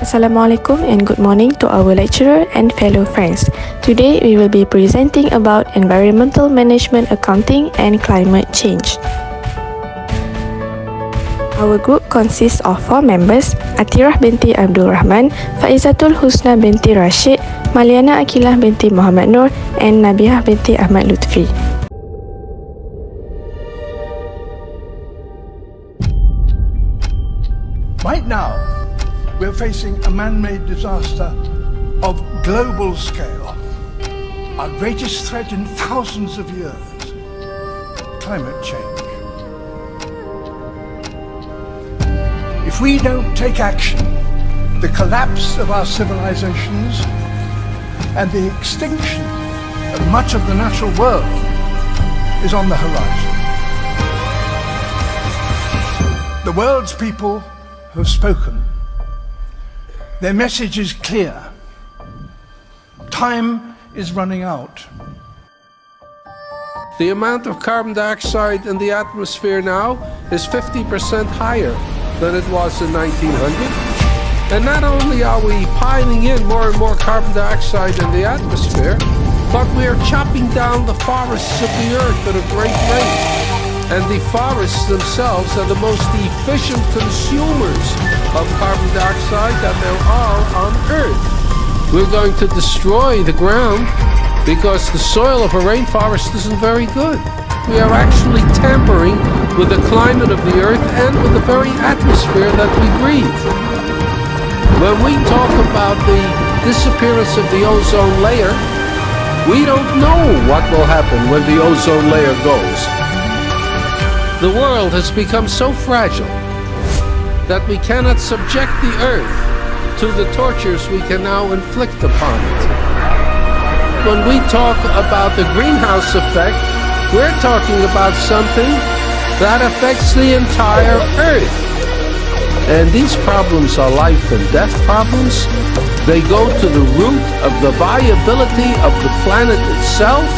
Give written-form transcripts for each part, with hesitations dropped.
Assalamualaikum and good morning to our lecturer and fellow friends. Today we will be presenting about environmental management accounting and climate change. Our group consists of 4 members: Atirah binti Abdul Rahman, Faizatul Husna binti Rashid, Maliana Akilah binti Muhammad Nur, and Nabiah binti Ahmad Lutfi. Right now, we're facing a man-made disaster of global scale. Our greatest threat in thousands of years, climate change. If we don't take action, the collapse of our civilizations and the extinction of much of the natural world is on the horizon. The world's people have spoken. Their message is clear. Time is running out. The amount of carbon dioxide in the atmosphere now is 50% higher than it was in 1900. And not only are we piling in more and more carbon dioxide in the atmosphere, but we are chopping down the forests of the earth at a great rate. And the forests themselves are the most efficient consumers of carbon dioxide that there are on Earth. We're going to destroy the ground because the soil of a rainforest isn't very good. We are actually tampering with the climate of the Earth and with the very atmosphere that we breathe. When we talk about the disappearance of the ozone layer, we don't know what will happen when the ozone layer goes. The world has become so fragile that we cannot subject the Earth to the tortures we can now inflict upon it. When we talk about the greenhouse effect, we're talking about something that affects the entire Earth. And these problems are life and death problems. They go to the root of the viability of the planet itself.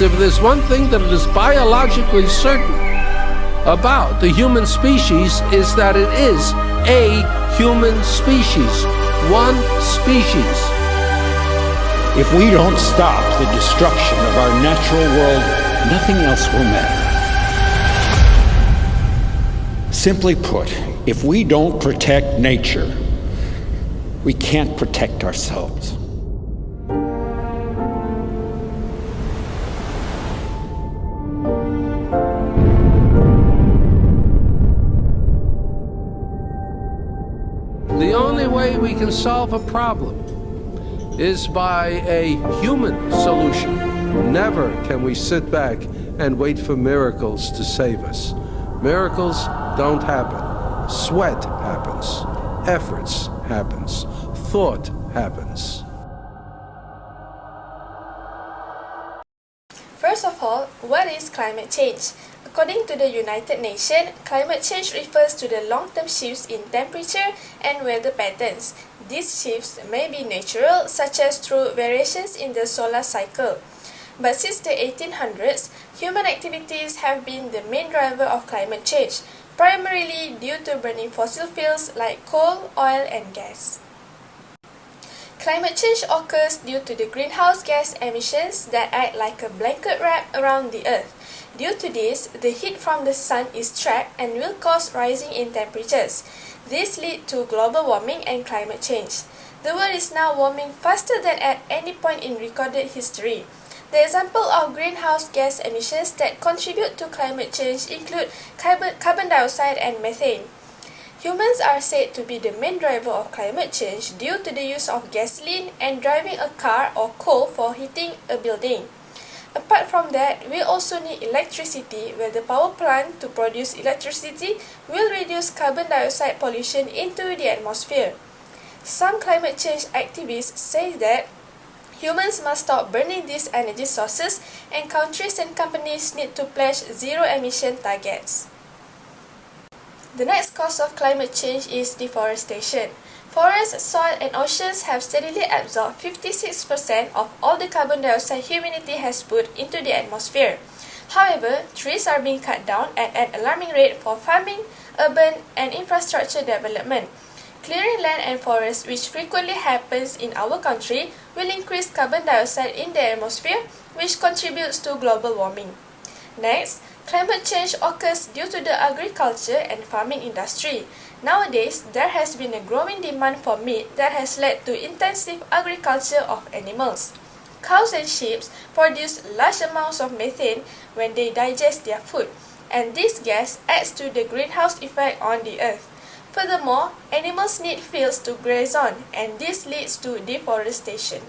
If there's one thing that is biologically certain about the human species is that it is a human species, one species. If we don't stop the destruction of our natural world, nothing else will matter. Simply put, if we don't protect nature, we can't protect ourselves. The only way we can solve a problem is by a human solution. Never can we sit back and wait for miracles to save us. Miracles don't happen. Sweat happens. Efforts happens. Thought happens. First of all, what is climate change? According to the United Nations, climate change refers to the long-term shifts in temperature and weather patterns. These shifts may be natural, such as through variations in the solar cycle. But since the 1800s, human activities have been the main driver of climate change, primarily due to burning fossil fuels like coal, oil, and gas. Climate change occurs due to the greenhouse gas emissions that act like a blanket wrap around the Earth. Due to this, the heat from the sun is trapped and will cause rising in temperatures. This leads to global warming and climate change. The world is now warming faster than at any point in recorded history. The example of greenhouse gas emissions that contribute to climate change include carbon dioxide and methane. Humans are said to be the main driver of climate change due to the use of gasoline and driving a car or coal for heating a building. Apart from that, we also need electricity, where the power plant to produce electricity will reduce carbon dioxide pollution into the atmosphere. Some climate change activists say that Humans must stop burning these energy sources, and countries and companies need to pledge zero emission targets. The next cause of climate change is deforestation. Forests, soil, and oceans have steadily absorbed 56% of all the carbon dioxide humanity has put into the atmosphere. However, trees are being cut down at an alarming rate for farming, urban, and infrastructure development. Clearing land and forests, which frequently happens in our country, will increase carbon dioxide in the atmosphere, which contributes to global warming. Next, climate change occurs due to the agriculture and farming industry. Nowadays, there has been a growing demand for meat that has led to intensive agriculture of animals. Cows and sheep produce large amounts of methane when they digest their food, and this gas adds to the greenhouse effect on the earth. Furthermore, animals need fields to graze on, and this leads to deforestation.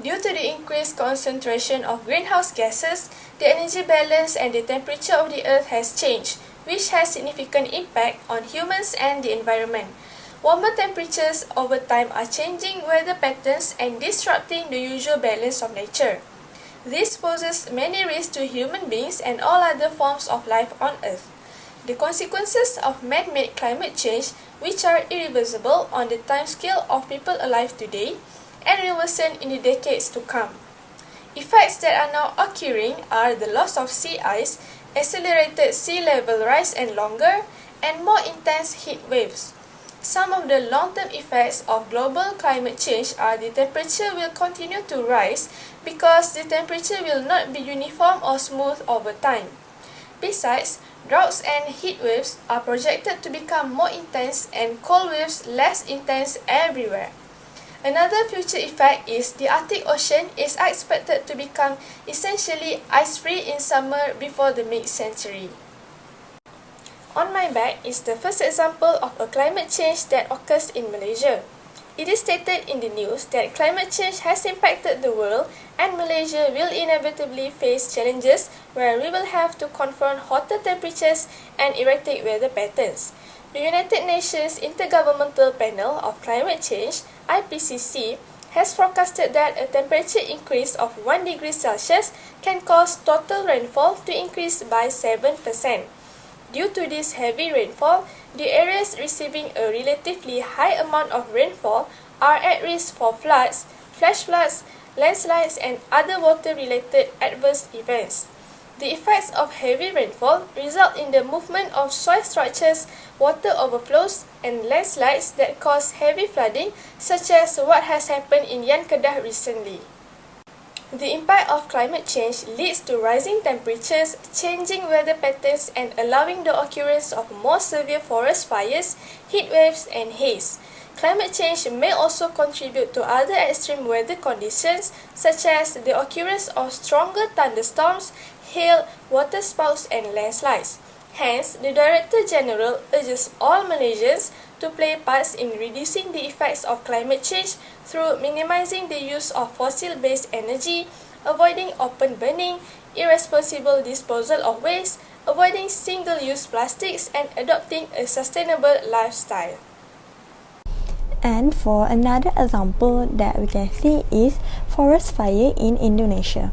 Due to the increased concentration of greenhouse gases, the energy balance and the temperature of the earth has changed, which has significant impact on humans and the environment. Warmer temperatures over time are changing weather patterns and disrupting the usual balance of nature. This poses many risks to human beings and all other forms of life on Earth. The consequences of man-made climate change, which are irreversible on the timescale of people alive today, and will worsen in the decades to come. Effects that are now occurring are the loss of sea ice, accelerated sea level rise and longer, and more intense heat waves. Some of the long-term effects of global climate change are the temperature will continue to rise because the temperature will not be uniform or smooth over time. Besides, droughts and heat waves are projected to become more intense and cold waves less intense everywhere. Another future effect is the Arctic Ocean is expected to become essentially ice-free in summer before the mid-century. On my back is the first example of a climate change that occurs in Malaysia. It is stated in the news that climate change has impacted the world and Malaysia will inevitably face challenges where we will have to confront hotter temperatures and erratic weather patterns. The United Nations Intergovernmental Panel of Climate Change, IPCC, has forecasted that a temperature increase of 1 degree Celsius can cause total rainfall to increase by 7%. Due to this heavy rainfall, the areas receiving a relatively high amount of rainfall are at risk for floods, flash floods, landslides, and other water-related adverse events. The effects of heavy rainfall result in the movement of soil structures, water overflows, and landslides that cause heavy flooding, such as what has happened in Yan Kedah recently. The impact of climate change leads to rising temperatures, changing weather patterns, and allowing the occurrence of more severe forest fires, heat waves, and haze. Climate change may also contribute to other extreme weather conditions, such as the occurrence of stronger thunderstorms, hail, waterspouts, and landslides. Hence, the Director General urges all Malaysians to play parts in reducing the effects of climate change through minimizing the use of fossil-based energy, avoiding open burning, irresponsible disposal of waste, avoiding single-use plastics, and adopting a sustainable lifestyle. And for another example that we can see is forest fire in Indonesia.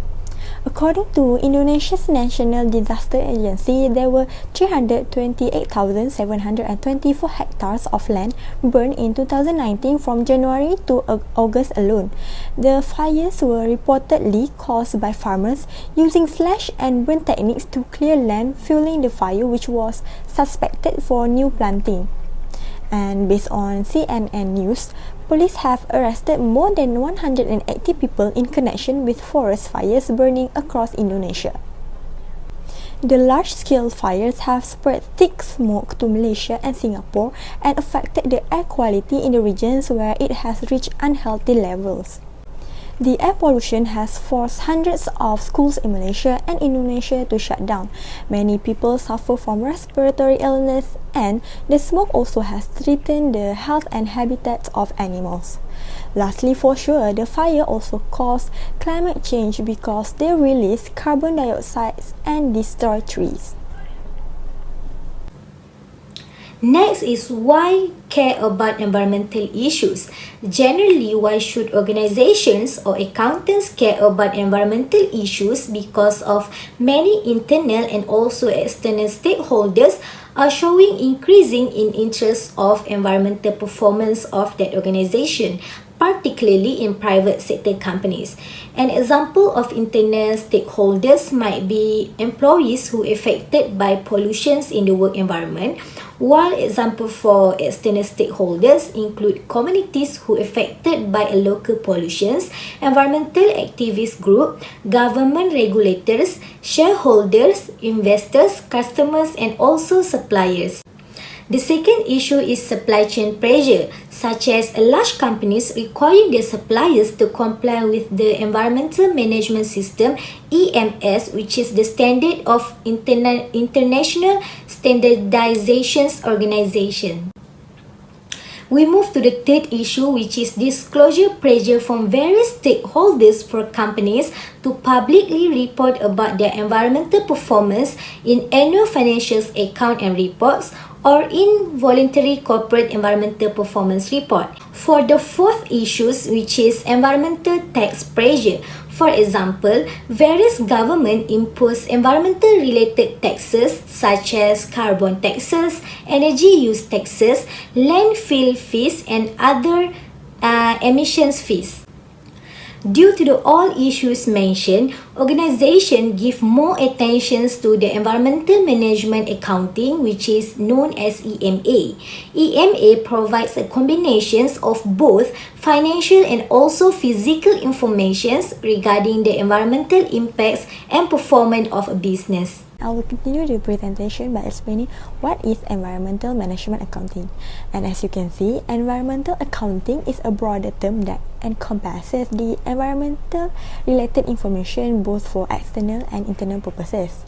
According to Indonesia's National Disaster Agency, there were 328,724 hectares of land burned in 2019 from January to August alone. The fires were reportedly caused by farmers using slash and burn techniques to clear land, fueling the fire, which was suspected for new planting. And based on CNN News, police have arrested more than 180 people in connection with forest fires burning across Indonesia. The large-scale fires have spread thick smoke to Malaysia and Singapore and affected the air quality in the regions where it has reached unhealthy levels. The air pollution has forced hundreds of schools in Malaysia and Indonesia to shut down. Many people suffer from respiratory illness, and the smoke also has threatened the health and habitats of animals. Lastly, for sure, the fire also caused climate change because they release carbon dioxide and destroy trees. Next is why care about environmental issues. Generally, why should organizations or accountants care about environmental issues? Because of many internal and also external stakeholders are showing increasing in interest of environmental performance of that organization, particularly in private sector companies. An example of internal stakeholders might be employees who are affected by pollutions in the work environment, while examples for external stakeholders include communities who are affected by a local pollutions, environmental activist group, government regulators, shareholders, investors, customers, and also suppliers. The second issue is supply chain pressure, such as large companies requiring their suppliers to comply with the Environmental Management System (EMS), which is the standard of International Standardizations Organization. We move to the third issue, which is disclosure pressure from various stakeholders for companies to publicly report about their environmental performance in annual financial account and reports, or in voluntary corporate environmental performance report. For the fourth issues, which is environmental tax pressure, for example, various government impose environmental related taxes such as carbon taxes, energy use taxes, landfill fees, and other emissions fees. Due to the all issues mentioned, organizations give more attention to the environmental management accounting, which is known as EMA. EMA provides a combination of both financial and also physical information regarding the environmental impacts and performance of a business. I will continue the presentation by explaining what is environmental management accounting. And as you can see, environmental accounting is a broader term that encompasses the environmental related information both for external and internal purposes.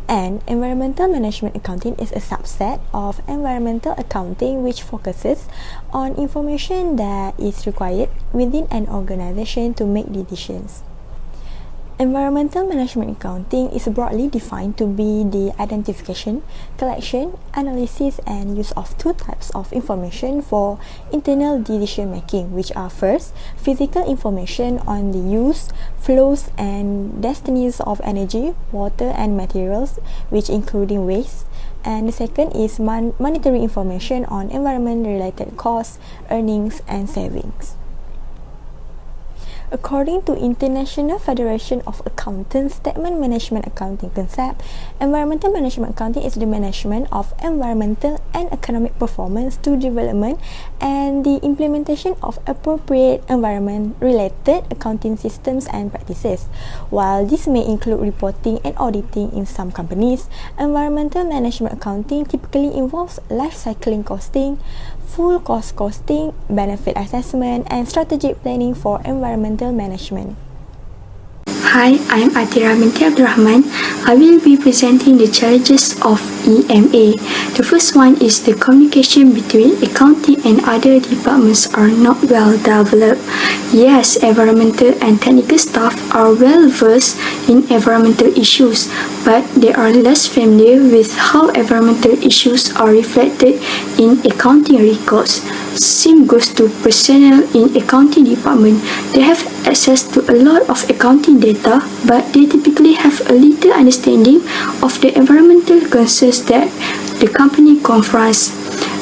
And environmental management accounting is a subset of environmental accounting which focuses on information that is required within an organization to make decisions. Environmental management accounting is broadly defined to be the identification, collection, analysis, and use of two types of information for internal decision making, which are first, physical information on the use, flows, and destinies of energy, water, and materials, which including waste. And the second is monetary information on environment-related costs, earnings, and savings. According to International Federation of Accountants Statement Management Accounting concept, environmental management accounting is the management of environmental and economic performance to development and the implementation of appropriate environment-related accounting systems and practices. While this may include reporting and auditing in some companies, environmental management accounting typically involves life cycling costing, full cost costing, benefit assessment, and strategic planning for environmental management. Hi, I'm Atira binti Abdurrahman. I will be presenting the challenges of EMA. The first one is the communication between accounting and other departments are not well developed. Yes, environmental and technical staff are well versed in environmental issues, but they are less familiar with how environmental issues are reflected in accounting records. Same goes to personnel in accounting department. They have access to a lot of accounting data, but they typically have a little understanding of the environmental concerns that the company confronts.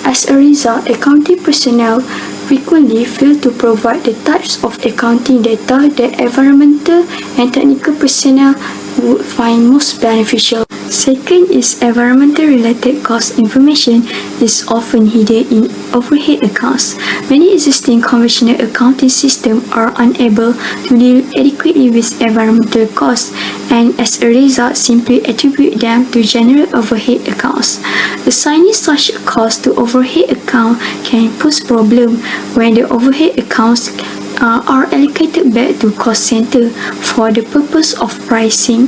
As a result, accounting personnel frequently fail to provide the types of accounting data that environmental and technical personnel would find most beneficial. Second is environmental related cost information is often hidden in overhead accounts. Many existing conventional accounting systems are unable to deal adequately with environmental costs and as a result simply attribute them to general overhead accounts. Assigning such a cost to overhead account can pose problem when the overhead accounts are allocated back to cost center for the purpose of pricing.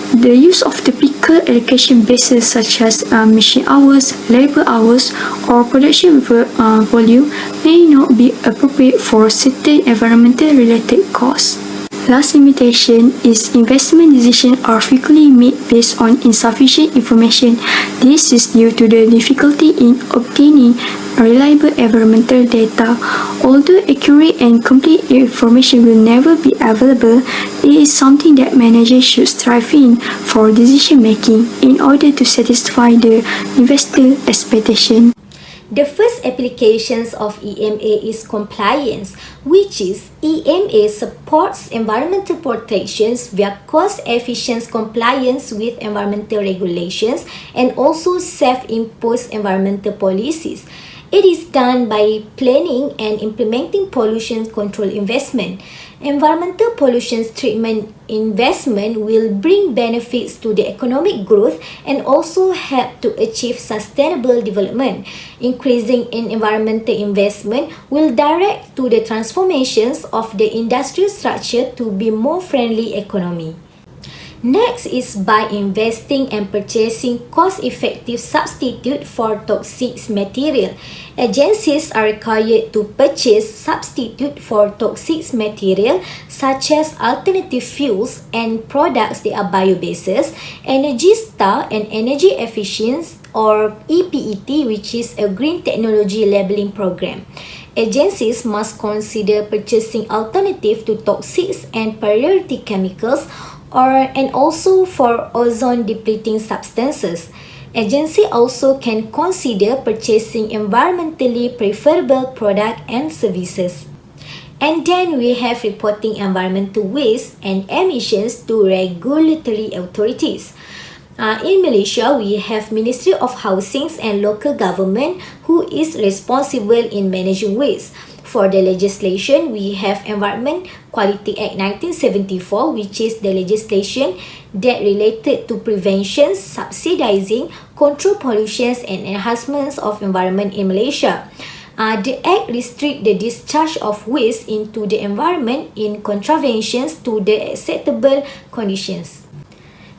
The use of typical allocation bases such as machine hours, labor hours, or production volume may not be appropriate for certain environmental related costs. Last limitation is investment decisions are frequently made based on insufficient information. This is due to the difficulty in obtaining reliable environmental data. Although accurate and complete information will never be available, it is something that managers should strive in for decision making in order to satisfy the investor expectation. The first applications of EMA is compliance, which is EMA supports environmental protections via cost-efficient compliance with environmental regulations and also self-imposed environmental policies. It is done by planning and implementing pollution control investment. Environmental pollution treatment investment will bring benefits to the economic growth and also help to achieve sustainable development. Increasing in environmental investment will direct to the transformations of the industrial structure to be more friendly economy. Next is by investing and purchasing cost-effective substitute for toxic material. Agencies are required to purchase substitute for toxic material such as alternative fuels and products that are bio-based, Energy Star and Energy Efficiency or EPET, which is a green technology labeling program. Agencies must consider purchasing alternative to toxic and priority chemicals and also for ozone depleting substances. Agency also can consider purchasing environmentally preferable products and services. And then we have reporting environmental waste and emissions to regulatory authorities. In Malaysia, we have Ministry of Housing and Local Government who is responsible in managing waste. For the legislation, we have Environment Quality Act 1974, which is the legislation that related to prevention, subsidizing, control pollutions and enhancements of environment in Malaysia. The Act restricts the discharge of waste into the environment in contraventions to the acceptable conditions.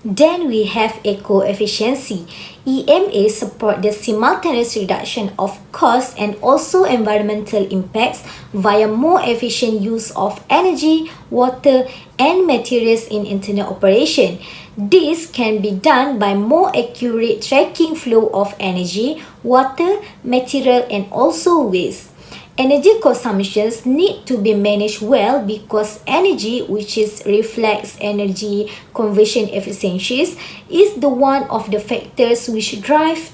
Then we have eco-efficiency. EMA support the simultaneous reduction of costs and also environmental impacts via more efficient use of energy, water, and materials in internal operation. This can be done by more accurate tracking flow of energy, water, material, and also waste. Energy consumptions need to be managed well because energy, which is reflects energy conversion efficiencies, is the one of the factors which drive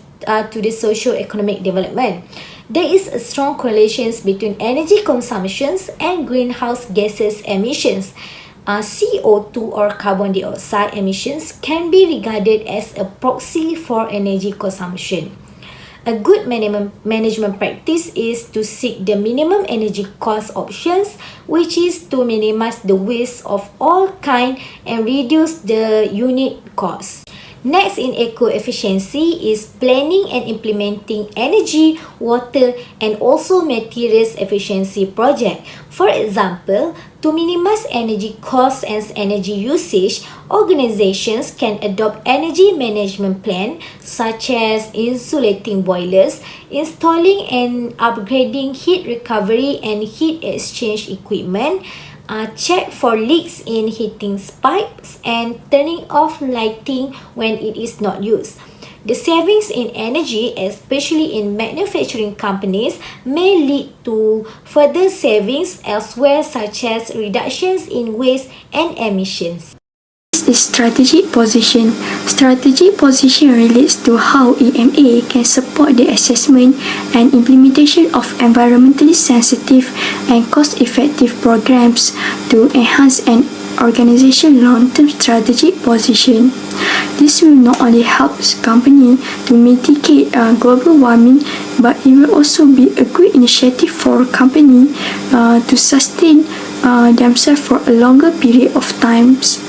to the socio-economic development. There is a strong correlation between energy consumptions and greenhouse gases emissions. CO2 or carbon dioxide emissions can be regarded as a proxy for energy consumption. A good management practice is to seek the minimum energy cost options, which is to minimize the waste of all kind and reduce the unit cost. Next in eco-efficiency is planning and implementing energy, water, and also materials efficiency project. For example, to minimize energy costs and energy usage, organizations can adopt energy management plan such as insulating boilers, installing and upgrading heat recovery and heat exchange equipment, check for leaks in heating pipes, and turning off lighting when it is not used. The savings in energy, especially in manufacturing companies, may lead to further savings elsewhere such as reductions in waste and emissions. Is strategic position. Strategic position relates to how EMA can support the assessment and implementation of environmentally sensitive and cost-effective programs to enhance an organization's long-term strategic position. This will not only help the company to mitigate global warming, but it will also be a good initiative for a company to sustain themselves for a longer period of times.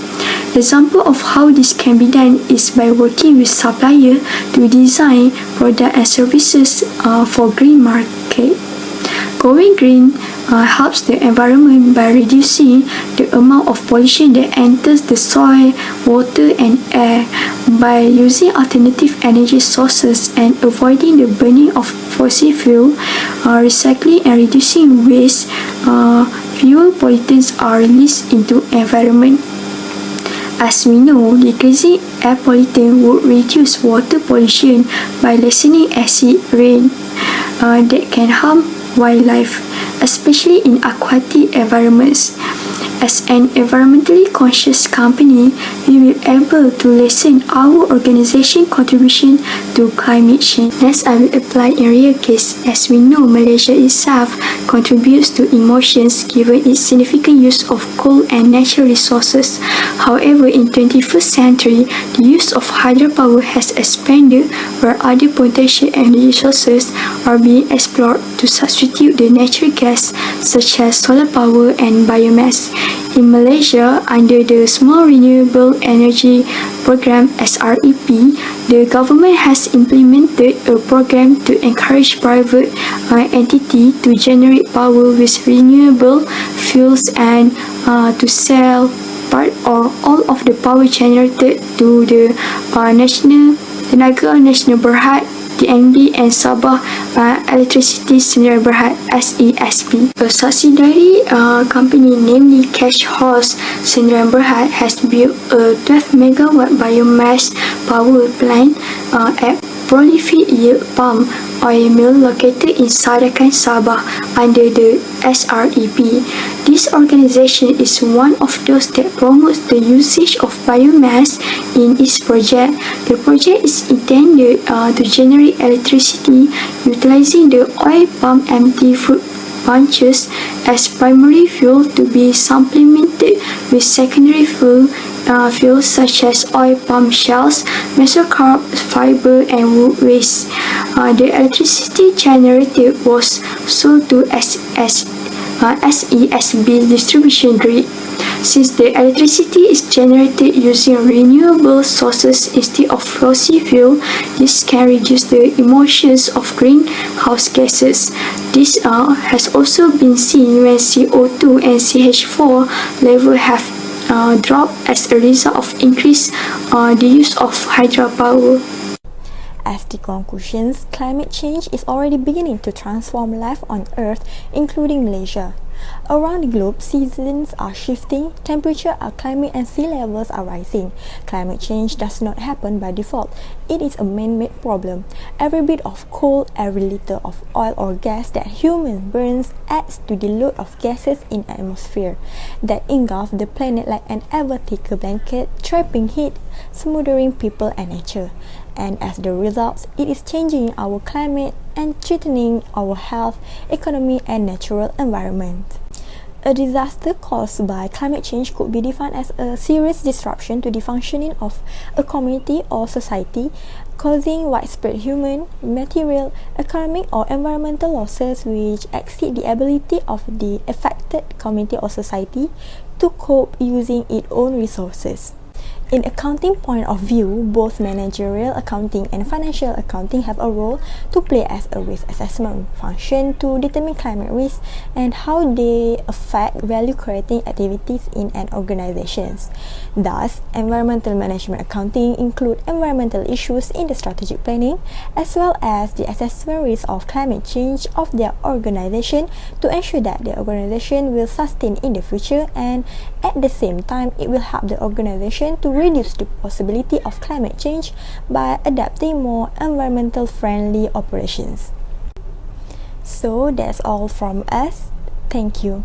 Example of how this can be done is by working with suppliers to design products and services for green market. Going green helps the environment by reducing the amount of pollution that enters the soil, water, and air by using alternative energy sources and avoiding the burning of fossil fuel, recycling and reducing waste fewer pollutants are released into environment. As we know, decreasing air pollutant would reduce water pollution by lessening acid rain that can harm wildlife, especially in aquatic environments. As an environmentally conscious company, we will be able to lessen our organization contribution to climate change. Next, I will apply in real case. As we know, Malaysia itself contributes to emissions given its significant use of coal and natural resources. However, in 21st century, the use of hydropower has expanded where other potential energy sources are being explored to substitute the natural gas such as solar power and biomass. In Malaysia, under the Small Renewable Energy Program (SREP), the government has implemented a program to encourage private entities to generate power with renewable fuels and to sell part or all of the power generated to the National Tenaga Nasional Berhad TNB and Sabah Electricity Sdn Bhd SESB. A subsidiary company, namely Cash Horse Sdn Bhd, has built a 12 megawatt biomass power plant at prolific yield palm oil mill located in Sarakan, Sabah under the SREP. This organization is one of those that promotes the usage of biomass in its project. The project is intended to generate electricity utilizing the oil palm empty fruit bunches as primary fuel to be supplemented with secondary fuels such as oil palm shells, mesocarp fiber, and wood waste. The electricity generated was sold to SESB distribution grid. Since the electricity is generated using renewable sources instead of fossil fuel, this can reduce the emissions of greenhouse gases. This has also been seen when CO2 and CH4 levels have dropped as a result of increased the use of hydropower. As the conclusions, climate change is already beginning to transform life on Earth, including Malaysia. Around the globe, seasons are shifting, temperature, climate and sea levels are rising. Climate change does not happen by default. It is a man-made problem. Every bit of coal, every liter of oil or gas that human burns adds to the load of gases in the atmosphere that engulf the planet like an ever thicker blanket, trapping heat, smothering people and nature. And as the result, it is changing our climate and threatening our health, economy, and natural environment. A disaster caused by climate change could be defined as a serious disruption to the functioning of a community or society, causing widespread human, material, economic, or environmental losses which exceed the ability of the affected community or society to cope using its own resources. In accounting point of view, both managerial accounting and financial accounting have a role to play as a risk assessment function to determine climate risk and how they affect value-creating activities in an organization. Thus, environmental management accounting include environmental issues in the strategic planning as well as the assessment risk of climate change of their organization to ensure that the organization will sustain in the future, and at the same time, it will help the organization to reduce the possibility of climate change by adapting more environmental friendly operations. So that's all from us. Thank you.